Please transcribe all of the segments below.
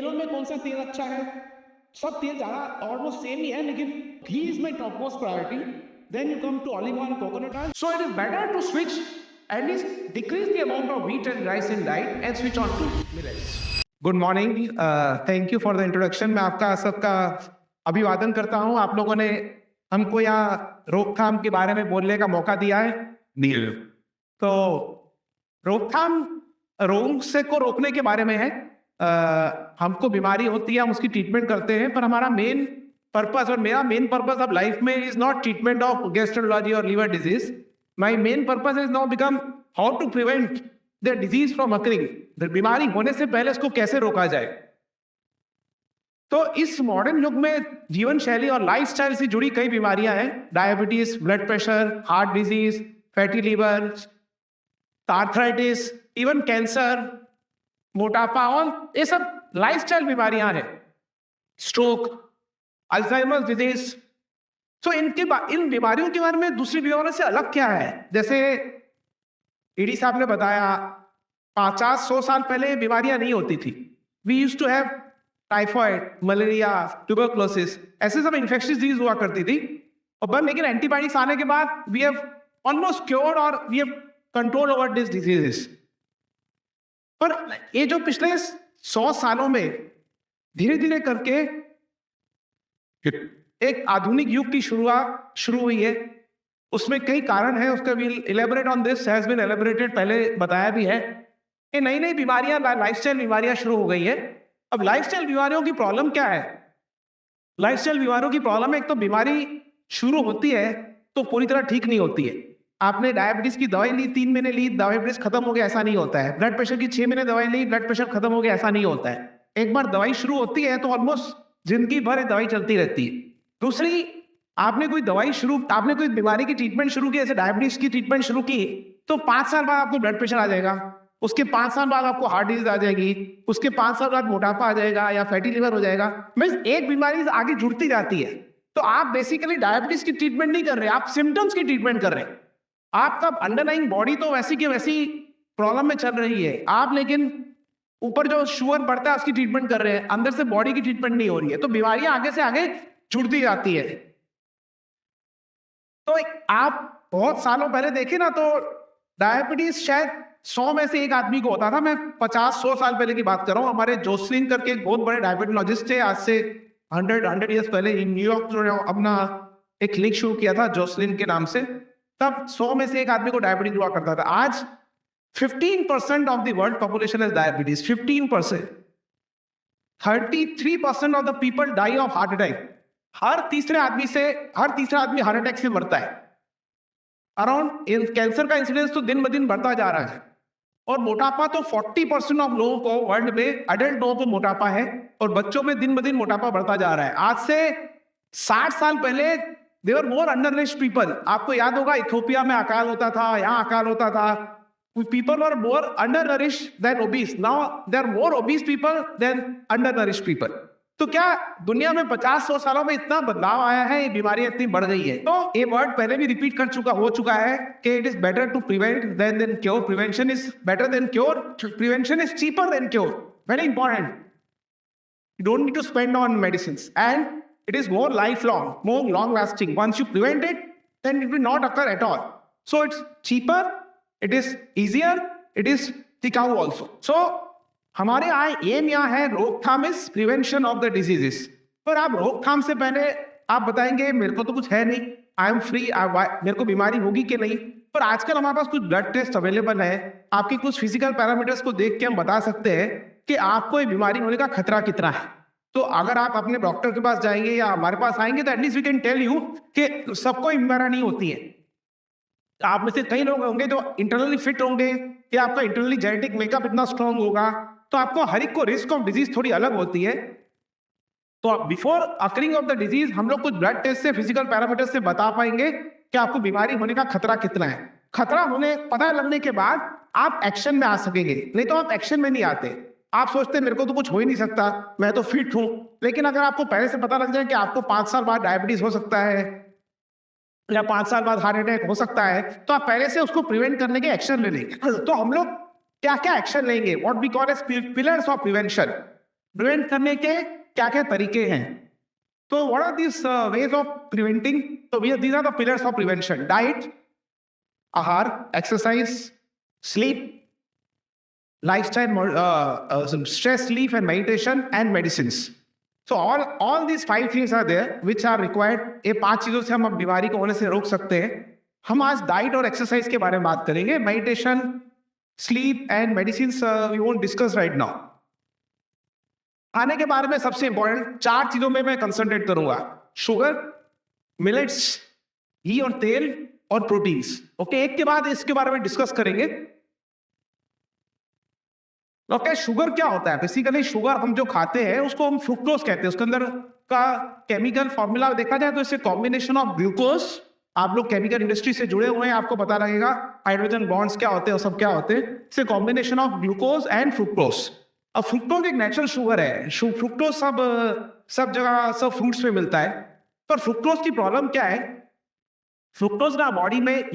तेलों में कौन सा तेल अच्छा है? सब तेल ज़्यादा ऑलमोस्ट सेम ही है, लेकिन ghee is my top most priority. Then you come to olive oil, coconut oil. So it is better to switch at least decrease the amount of wheat and rice in diet and switch on to millets. Good morning. Thank you for the introduction. मैं आपका सबका अभिवादन करता हूँ. आप लोगों ने हमको यहाँ रोकथाम के बारे में बोलने का मौका दिया है. नील. तो रोकथाम रोग से को रोकने के बारे में है. हमको बीमारी होती है, हम उसकी ट्रीटमेंट करते हैं, पर हमारा मेन पर्पस और मेरा मेन पर्पस अब लाइफ में is not treatment of gastrology और liver disease. My main purpose is now become how to prevent the disease from occurring. बीमारी होने से पहले इसको कैसे रोका जाए. तो इस मॉडर्न युग में जीवन शैली और लाइफस्टाइल से जुड़ी कई बीमारियां हैं. Diabetes, blood pressure, heart disease, fatty liver, arthritis, even cancer, मोटापा, और ये सब लाइफस्टाइल बीमारियां हैं. Stroke, Alzheimer disease. तो इन बीमारियों के बारे में दूसरी बीमारियों से अलग क्या है? जैसे ईडी साहब ने बताया, 50-100 साल पहले बीमारियां नहीं होती थी. We used to have typhoid, malaria, tuberculosis, ऐसे सब इन्फेक्शियस डिजीज हुआ करती थी. और लेकिन एंटीबायोटिक्स आने के बाद वी हैव ऑलमोस्ट क्योर्ड और we have control over this diseases. पर ये जो पिछले 100 सालों में धीरे धीरे करके एक आधुनिक युग की शुरुआत शुरू हुई है. उसमें कई कारण है, उसका will elaborate on this, has been elaborated, पहले बताया भी है. ये नई नई बीमारियां, लाइफस्टाइल बीमारियां शुरू हो गई है. अब लाइफस्टाइल बीमारियों की प्रॉब्लम क्या है? लाइफस्टाइल बीमारियों की प्रॉब्लम, एक तो बीमारी शुरू होती है तो पूरी तरह ठीक नहीं होती है. आपने डायबिटीज की दवाई ली, 3 महीने ली, डायबिटीज खत्म हो गया, ऐसा नहीं होता है. ब्लड प्रेशर की 6 महीने दवाई ली, ब्लड प्रेशर खत्म हो गया, ऐसा नहीं होता है. एक बार दवाई शुरू होती है तो ऑलमोस्ट जिंदगी भर दवाई चलती रहती है. दूसरी, आपने कोई बीमारी की ट्रीटमेंट शुरू की, जैसे डायबिटीज की ट्रीटमेंट शुरू की, तो 5 साल बाद आपको ब्लड प्रेशर आ जाएगा, उसके 5 साल बाद आपको हार्ट डिजीज आ जाएगी, उसके 5 साल बाद मोटापा आ जाएगा या फैटी लिवर हो जाएगा. मींस एक बीमारी आगे जुड़ती जाती है. तो आप बेसिकली डायबिटीज की ट्रीटमेंट नहीं कर रहे, आप सिम्टम्स की ट्रीटमेंट कर रहे हैं. आपका अंडरलाइंग बॉडी तो वैसी की वैसी प्रॉब्लम में चल रही है, आप लेकिन ऊपर जो शुगर बढ़ता है उसकी ट्रीटमेंट कर रहे हैं, अंदर से बॉडी की ट्रीटमेंट नहीं हो रही है. तो बीमारियां आगे से आगे जुड़ती जाती है. तो आप बहुत सालों पहले देखे ना, तो डायबिटीज शायद 100 में से एक आदमी को होता था. मैं 50-100 साल पहले की बात कर रहा हूँ. हमारे जोसलिन करके एक बहुत बड़े डायबिटोलॉजिस्ट थे, आज से 100 ईयर्स पहले न्यूयॉर्क अपना एक क्लिनिक शुरू किया था जोसलिन के नाम से. तब 100 में से एक आदमी को डायबिटीज हुआ करता था. आज 15% of the world population is diabetes. 15%. 33% of the people die of heart attack. हर तीसरा आदमी हार्ट अटैक से मरता है. अराउंड कैंसर का इंसिडेंस तो दिन ब दिन बढ़ता जा रहा है. और मोटापा तो 40% ऑफ लोगों को वर्ल्ड में, अडल्ट लोगों को मोटापा है, और बच्चों में दिन ब दिन मोटापा बढ़ता जा रहा है. आज से 60 साल पहले they were more undernourished people. आपको याद होगा इथियोपिया में अकाल होता था, यहाँ अकाल होता था. People were more undernourished than obese. Now there are more obese people than undernourished people. तो क्या दुनिया में 50-100 सालों में इतना बदलाव आया है, ये बीमारियां इतनी बढ़ गई है. तो ये वर्ड पहले भी रिपीट हो चुका है कि it is better to prevent than cure. Prevention is better than cure. Prevention is cheaper than cure. Very important. You don't need to spend on medicine and it is more lifelong, more long lasting. Once you prevent it, then it will not occur at all. So it's cheaper, it is easier, it is टिकाऊ also. So हमारे M यहाँ है रोकथाम is prevention of the diseases. पर आप रोकथाम से पहले आप बताएंगे मेरे को तो कुछ है नहीं, आई एम फ्री, मेरे को बीमारी होगी कि नहीं. पर आजकल हमारे पास कुछ ब्लड टेस्ट अवेलेबल है, आपके कुछ फिजिकल पैरामीटर्स को देख के हम बता सकते हैं कि आपको ये बीमारी होने का खतरा कितना है. तो अगर आप अपने डॉक्टर के पास जाएंगे या हमारे पास आएंगे तो at least we can tell you कि सबको बीमारी नहीं होती है. आप में से कई लोग होंगे जो इंटरनली फिट होंगे, या आपका इंटरनली जेनेटिक मेकअप इतना स्ट्रांग होगा, तो आपको हर एक को रिस्क ऑफ डिजीज थोड़ी अलग होती है. तो before occurring of the disease हम लोग कुछ ब्लड टेस्ट से, फिजिकल पैरामीटर से बता पाएंगे कि आपको बीमारी होने का खतरा कितना है. खतरा होने पता लगने के बाद आप एक्शन में आ सकेंगे, नहीं तो आप एक्शन में नहीं आते. आप सोचते हैं मेरे को तो कुछ हो ही नहीं सकता, मैं तो फिट हूं. लेकिन अगर आपको पहले से पता लग जाए कि आपको 5 साल बाद डायबिटीज हो सकता है या 5 साल बाद हार्ट अटैक हो सकता है, तो आप पहले से उसको प्रिवेंट करने के एक्शन ले लेंगे. तो हम लोग क्या क्या एक्शन लेंगे, what we call as pillars of prevention. Prevent करने के क्या क्या तरीके हैं? तो what are this ways of preventing? तो these are the pillars of prevention: diet, आहार, exercise, sleep, lifestyle, stress relief and meditation, and medicines. So all these 5 things are there which are required. ये 5 चीजों से हम बीमारी को होने से रोक सकते हैं. हम आज डाइट और एक्सरसाइज के बारे में बात करेंगे. Meditation, sleep and medicine we won't discuss right now. खाने के बारे में सबसे इंपॉर्टेंट 4 चीजों में मैं कंसंट्रेट करूंगा: शुगर, मिलेट्स, घी और तेल, और प्रोटीन्स. ओके, एक के बाद इसके बारे में डिस्कस करेंगे. ओके, शुगर क्या होता है? बेसिकली शुगर हम जो खाते हैं उसको हम फ्रुक्टोज कहते हैं. उसके अंदर का केमिकल फॉर्मूला देखा जाए तो इससे कॉम्बिनेशन ऑफ ग्लूकोज. आप लोग केमिकल इंडस्ट्री से जुड़े हुए हैं, आपको पता लगेगा हाइड्रोजन बॉन्ड्स क्या होते हैं और सब क्या होते हैं. इससे combination of glucose and fructose. अब फ्रुक्टोज एक नेचुरल शुगर है. फ्रुक्टोज सब जगह सब फ्रूट्स में मिलता है. पर फ्रुक्टोज की प्रॉब्लम क्या है? फ्रुक्टोज ना बॉडी में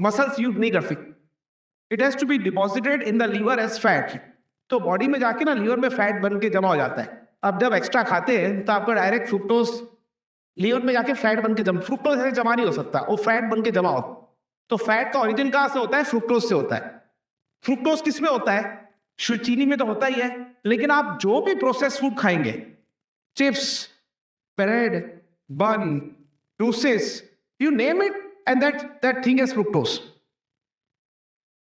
मसल्स यूज नहीं कर सकती. It has to be deposited in the liver as fat. तो बॉडी में जाके ना लीवर में फैट बन के जमा हो जाता है. अब जब एक्स्ट्रा खाते हैं तो आपका डायरेक्ट फ्रुक्टोज लीवर में जाके फैट बन के फ्रुक्टोज ऐसे जमा नहीं हो सकता, वो फैट बन के जमा हो. तो फैट का ओरिजिन कहाँ से होता है? फ्रुक्टोज से होता है. फ्रुक्टोज किस में होता है? चीनी में तो होता ही है. लेकिन आप जो भी प्रोसेस फूड खाएंगे, chips, bread, bun, juices, you name it, and that thing is fructose.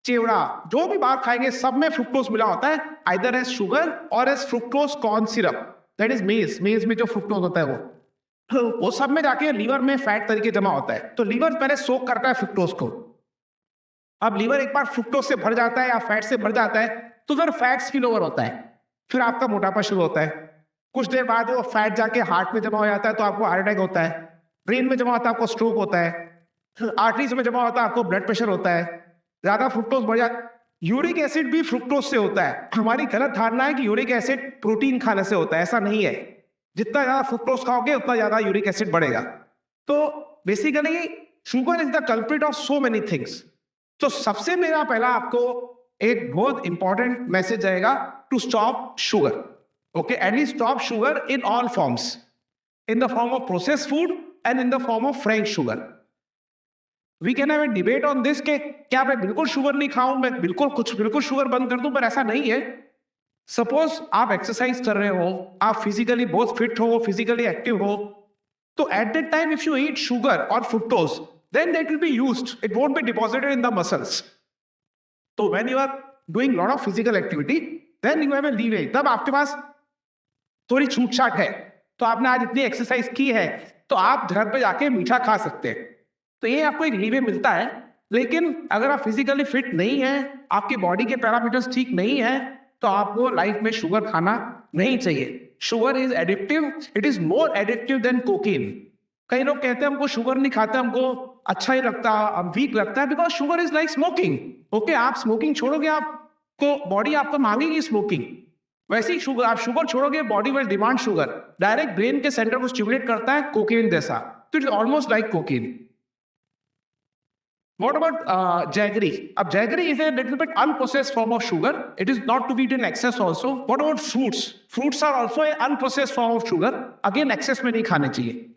चिवड़ा, जो भी बात खाएंगे सब में फ्रुक्टोज मिला होता है, आइदर एज शुगर और as fructose corn syrup. That is maize. Maize में जो फ्रुक्टोज होता है वो सब में जाके लीवर में फैट तरीके जमा होता है. तो लीवर पहले सोक करता है फ्रुक्टोज को. अब लीवर एक बार फ्रुक्टोज से भर जाता है या फैट से भर जाता है तो फिर फैट स्पिल ओवर होता है. फिर आपका मोटापा शुरू होता है. कुछ देर बाद वो फैट जाके हार्ट में जमा हो जाता है तो आपको हार्ट अटैक होता है. ब्रेन में जमा होता है आपको स्ट्रोक होता है. आर्टरीज में जमा होता है आपको ब्लड प्रेशर होता है. ज्यादा फ्रुक्टोज बढ़ जाता. यूरिक एसिड भी फ्रुक्टोज से होता है. हमारी गलत धारणा है कि यूरिक एसिड प्रोटीन खाने से होता है. ऐसा नहीं है. जितना ज्यादा फ्रुक्टोज खाओगे उतना ज्यादा यूरिक एसिड बढ़ेगा. तो basically sugar is the culprit of so many things. तो सबसे मेरा पहला आपको एक बहुत इंपॉर्टेंट मैसेज आएगा to stop sugar. Okay, and we stop sugar in all forms, in the form of processed food and in the form of fresh sugar. We can have a debate on this के क्या मैं बिल्कुल sugar नहीं खाऊं, मैं बिल्कुल sugar बंद कर दूं, पर ऐसा नहीं है. सपोज आप एक्सरसाइज कर रहे हो, आप फिजिकली बहुत फिट हो, फिजिकली एक्टिव हो, तो at that time if you eat sugar और fructose, then that will be used. It won't be deposited in the muscles. So when you are doing lot of physical activity, then you have a leeway. तब आपके पास थोड़ी छूट छाट है. तो आपने आज इतनी एक्सरसाइज की है तो आप घर पे जाके मीठा खा सकते हैं. तो ये आपको एक लीवे मिलता है. लेकिन अगर आप फिजिकली फिट नहीं है, आपकी बॉडी के पैरामीटर्स ठीक नहीं है, तो आपको लाइफ में शुगर खाना नहीं चाहिए. Sugar is addictive. It is more addictive than cocaine. कई लोग कहते हैं हमको शुगर नहीं खाते, हमको अच्छा ही लगता, वीक लगता है, because sugar is like smoking. Okay, आप स्मोकिंग छोड़ोगे, आपको बॉडी आपको मांगेगी स्मोकिंग. वैसे ही शुगर, आप शुगर छोड़ोगे, body will demand sugar. Direct brain के सेंटर को स्टिमुलेट करता है कोकेन जैसा. तो it is almost like cocaine. What about jaggery? अब jaggery is a little bit unprocessed form of sugar. It is not to be eaten in excess also. What about fruits? Fruits are also an unprocessed form of sugar. Again, excess में नहीं खाने चाहिए.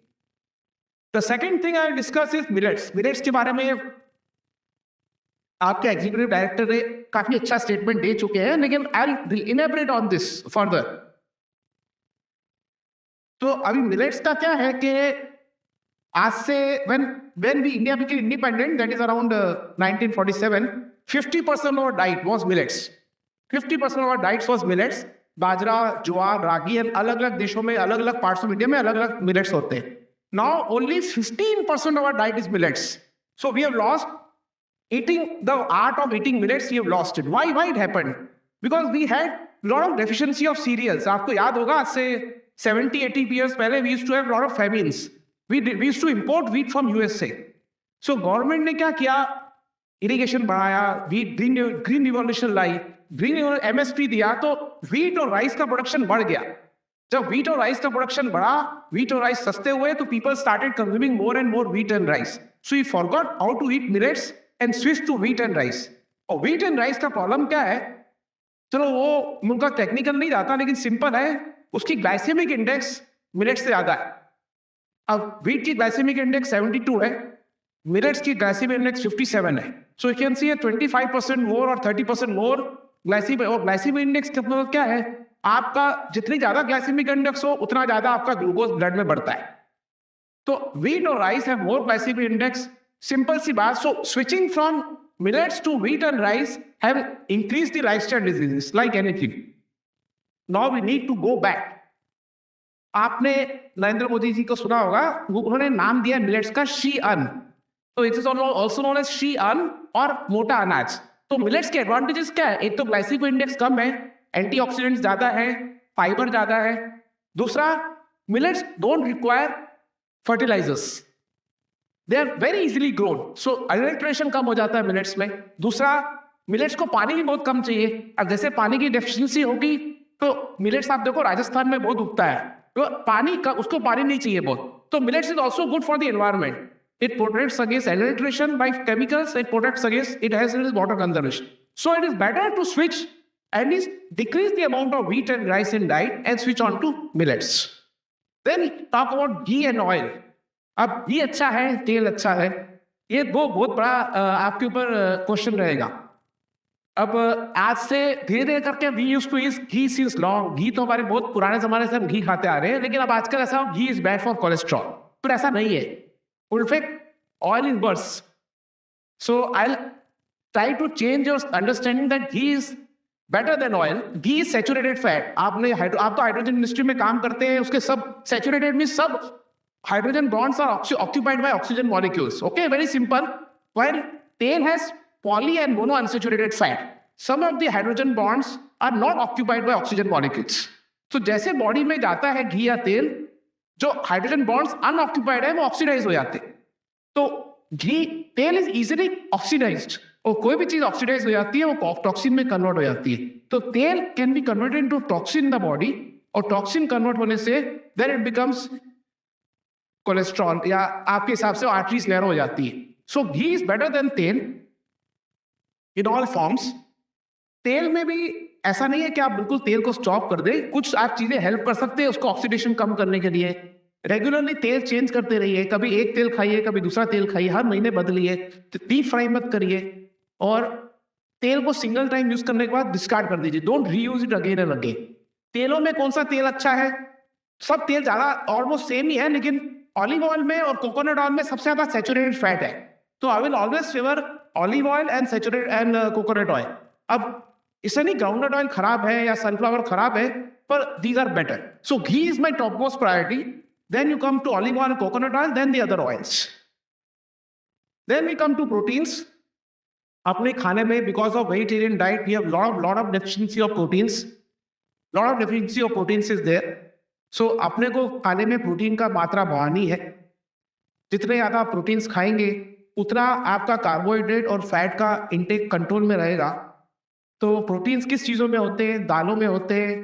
The second thing I will discuss is millets. Millets के बारे में आपके executive director ने काफी अच्छा स्टेटमेंट दे चुके हैं, लेकिन I will elaborate on this further. तो अभी मिलेट्स का क्या है कि आज से when we India became independent, that is around 1947, 50% of our diet was millets. 50% of our diet was millets. बाजरा, ज्वार, रागी, और अलग अलग देशों में, अलग अलग पार्ट्स ऑफ इंडिया में अलग अलग मिलेट्स होते हैं. Now only 15% of our diet is millets. So we have lost the art of eating millets. We have lost it. Why it happened? Because we had lot of deficiency of cereals. आपको याद होगा आज से 70-80 years पहले we used to have lot of famines. We used to import wheat from USA. So government ने क्या किया? Irrigation बढ़ाया, ग्रीन रिवॉल्यूशन लाई, ग्रीन MSP दिया, तो व्हीट और राइस का प्रोडक्शन बढ़ गया. जब व्हीट और राइस का प्रोडक्शन बढ़ा, व्हीट और राइस सस्ते हुए, तो people started consuming more and more wheat and rice. So you forgot how to eat millets and switch to wheat and rice. और व्हीट एंड राइस का प्रॉब्लम क्या है? चलो वो उनका टेक्निकल नहीं जाता, लेकिन सिंपल है, उसकी ग्लाइसेमिक इंडेक्स मिलेट से ज्यादा है। अब व्हीट की ग्लाइसेमिक इंडेक्स 72 है, मिलेट्स की ग्लाइसेमिक इंडेक्स 57 है। सो यू कैन सी 25% मोर और 30% मोर ग्लाइसेमिक। और ग्लाइसेमिक इंडेक्स का मतलब क्या है, आपका जितनी ज्यादा ग्लाइसेमिक इंडेक्स हो उतना ज्यादा आपका ग्लूकोज ब्लड में बढ़ता है। तो व्हीट और rice have more glycemic index, simple सी बात। So switching from millets to wheat and rice have increased the lifestyle diseases like anything. Now we need to go back. आपने नरेंद्र मोदी जी को सुना होगा, उन्होंने नाम दिया मिलेट्स का शी अन्न। तो it is also known as Shri Anna और मोटा अनाज। तो मिलेट्स के एडवांटेजेस क्या है, एक तो ग्लाइसेमिक इंडेक्स कम है, एंटीऑक्सीडेंट्स ज्यादा है, फाइबर ज्यादा है। दूसरा, millets don't require fertilisers, they are very easily grown, so adulteration कम हो जाता है मिलेट्स में। दूसरा, मिलेट्स को पानी भी बहुत कम चाहिए। अब जैसे पानी की डेफिशिएंसी होगी तो मिलेट्स आप देखो राजस्थान में बहुत उगता है, तो पानी का उसको पानी नहीं चाहिए बहुत। तो millets is also good for the environment, it protects against adulteration by chemicals, it protects against, it has water conservation. So it is better to switch and is decrease the amount of wheat and rice in diet and switch on to millets. Then talk about ghee and oil. अब घी अच्छा है, तेल अच्छा है, ये दो बहुत बड़ा आपके ऊपर क्वेश्चन रहेगा। अब आज से धीरे धीरे करके we used to eat ghee since long. घी तो हमारे बहुत पुराने जमाने से हम घी खाते आ रहे हैं, लेकिन अब आजकल ऐसा ghee is bad for cholesterol, पर ऐसा नहीं है। In fact oil is worse. So I try to change your understanding that ghee is better than oil. Ghee is saturated fat. आप तो हाइड्रोजन इंडस्ट्री में काम करते हैं, उसके सब सैचुरेटेड में सब hydrogen bonds are occupied by oxygen molecules. Okay, very simple. While tail has poly and mono unsaturated fat, some of the hydrogen bonds are not occupied by oxygen molecules. So जैसे body में जाता है घी या तेल, जो hydrogen bonds unoccupied है वो oxidise हो जाते हैं। तो घी, तेल इज इजिली ऑक्सीडाइज्ड, और कोई भी चीज ऑक्सीडाइज हो जाती है वो टॉक्सिन में कन्वर्ट हो जाती है। तो तेल can be converted into toxin in the body, और टॉक्सिन कन्वर्ट होने से देन इट बिकम्स कोलेस्ट्रॉल, या आपके हिसाब से आर्टरीज नैरो हो जाती है। सो घी इज बेटर देन तेल इन ऑल फॉर्म्स। तेल में भी ऐसा नहीं है कि आप बिल्कुल तेल को स्टॉप कर दें, कुछ आप चीजें हेल्प कर सकते हैं उसको ऑक्सीडेशन कम करने के लिए। रेगुलरली तेल चेंज करते रहिए, कभी एक तेल खाइए कभी दूसरा तेल खाइए, हर महीने बदलिए, डीप फ्राई मत करिए, और तेल को सिंगल टाइम यूज करने के बाद डिस्कार्ड कर दीजिए, don't reuse it again and again. तेलों में कौन सा तेल अच्छा है, सब तेल ज्यादा ऑलमोस्ट सेम ही है, लेकिन ऑलिव ऑयल में और कोकोनट ऑयल में सबसे ज्यादा सैचुरेटेड फैट है। तो I will always favour olive oil and saturated and coconut oil. अब इससे नहीं ग्राउंडनट ऑयल खराब है या सनफ्लावर खराब है, पर these are better. So ghee is my top most priority, then you come to olive oil, coconut oil, then the other oils. Then we come to proteins. अपने खाने में because of vegetarian diet we have lot of deficiency of proteins, lot of deficiency of proteins is there. So अपने को खाने में protein का मात्रा बढ़ानी है। जितने ज़्यादा आप प्रोटीन्स खाएंगे उतना आपका कार्बोहाइड्रेट और फैट का इंटेक कंट्रोल में रहेगा। तो प्रोटीन्स किस चीज़ों में होते हैं, दालों में होते हैं,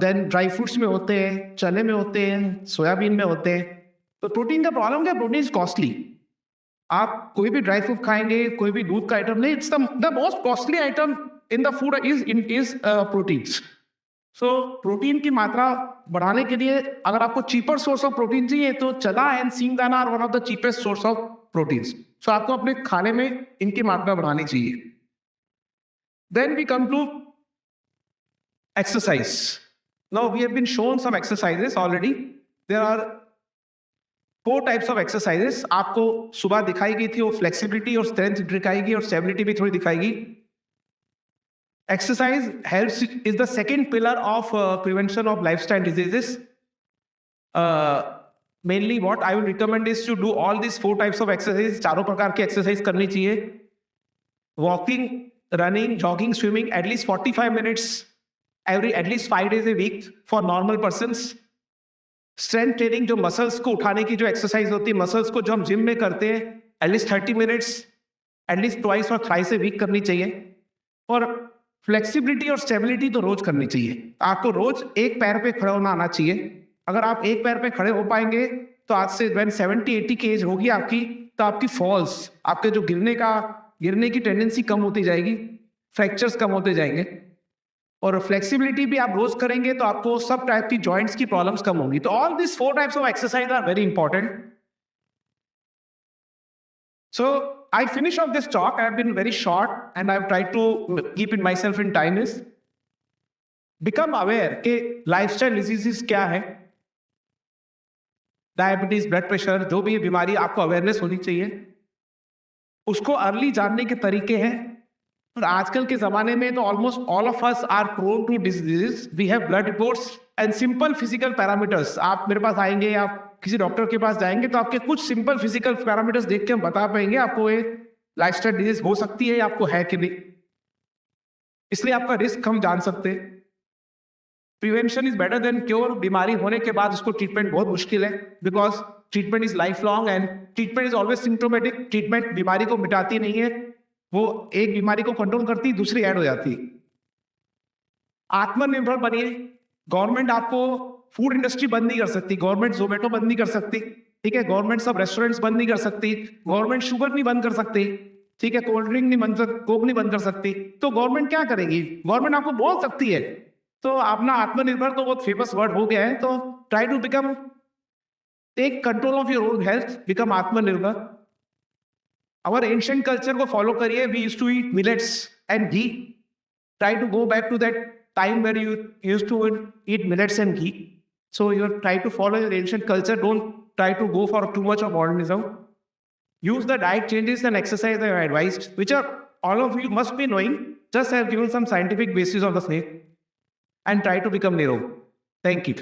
देन ड्राई फ्रूट्स में होते हैं, चने में होते हैं, सोयाबीन में होते हैं। तो प्रोटीन का प्रॉब्लम क्या, प्रोटीन इज कॉस्टली। आप कोई भी ड्राई फ्रूट खाएंगे, कोई भी दूध का आइटम नहीं, it's the most costly item in the food is proteins. So protein की मात्रा बढ़ाने के लिए अगर आपको चीपर सोर्स ऑफ प्रोटीन चाहिए तो chana and singdana are one of the cheapest source of proteins. So आपको अपने खाने में इनकी मात्रा बढ़ानी चाहिए। Then we come to exercise. Now we have been shown some exercises already. There are 4 types of exercises. आपको सुबह दिखाई गई थी, वो फ्लेक्सिबिलिटी और स्ट्रेंथ दिखाएगी और स्टेबिलिटी भी थोड़ी दिखाएगी। Exercise helps is the second pillar of prevention of lifestyle diseases. Mainly what I will recommend is to do all these 4 types of exercises. चारों प्रकार की एक्सरसाइज करनी चाहिए। Walking, running, jogging, swimming at least 45 minutes at least 5 days a week for normal persons. Strength training, जो muscles को उठाने की जो एक्सरसाइज होती है, मसल्स को जो हम जिम में करते हैं, at least 30 minutes at least twice or thrice a week करनी चाहिए। और फ्लेक्सिबिलिटी और स्टेबिलिटी तो रोज करनी चाहिए। आपको रोज एक पैर पे खड़े होना आना चाहिए। अगर आप एक पैर पे खड़े हो पाएंगे तो आज से when 70-80 की एज होगी आपकी, तो आपकी फॉल्स, आपके जो गिरने की टेंडेंसी कम होती जाएगी। फ्रैक्चर्स कम होते जाएंगे, और फ्लेक्सिबिलिटी भी आप रोज करेंगे तो आपको सब टाइप की जॉइंट्स की प्रॉब्लम्स कम होंगी. तो all this 4 types of exercise are very important. So I finish off this talk. I have been very short and I've tried to keep it myself in time. Is become aware कि lifestyle diseases क्या है, diabetes, blood pressure, जो भी बीमारी आपको awareness होनी चाहिए, उसको अर्ली जानने के तरीके हैं. और आजकल के जमाने में तो almost all of us are prone to disease. We have blood reports and simple physical parameters. आप मेरे पास आएंगे, आप किसी डॉक्टर के पास जाएंगे तो आपके कुछ सिंपल फिजिकल पैरामीटर्स देख के हम बता पाएंगे आपको ये लाइफस्टाइल डिजीज हो सकती है या आपको है कि नहीं. इसलिए आपका रिस्क हम जान सकते हैं. Prevention is better than cure. बीमारी होने के बाद उसको ट्रीटमेंट बहुत मुश्किल है, because treatment is life long and treatment is always symptomatic. Treatment बीमारी को मिटाती नहीं है, वो एक बीमारी को कंट्रोल करती, दूसरी ऐड हो जाती. आत्मनिर्भर बनिए. गवर्नमेंट आपको फूड इंडस्ट्री बंद नहीं कर सकती, गवर्नमेंट जोमेटो बंद नहीं कर सकती, ठीक है. गवर्नमेंट सब रेस्टोरेंट्स बंद नहीं कर सकती, गवर्नमेंट शुगर नहीं बंद कर सकती, ठीक है. कोल्ड ड्रिंक नहीं बंद, कोक नहीं बंद कर सकती. तो गवर्नमेंट क्या करेगी? गवर्नमेंट आपको बोल सकती है. तो अपना आत्मनिर्भर तो बहुत फेमस वर्ड हो गया है. तो try to become, take control of your own health, become आत्मनिर्भर. Our ancient culture को follow करिए. We used to eat millets and ghee. Try to go back to that time where you used to eat millets and ghee. So you try to follow your ancient culture. Don't try to go for too much of modernism. Use the diet changes and exercise that I advised, which are all of you must be knowing. Just have given some scientific basis of the same, and try to become Nero. Thank you.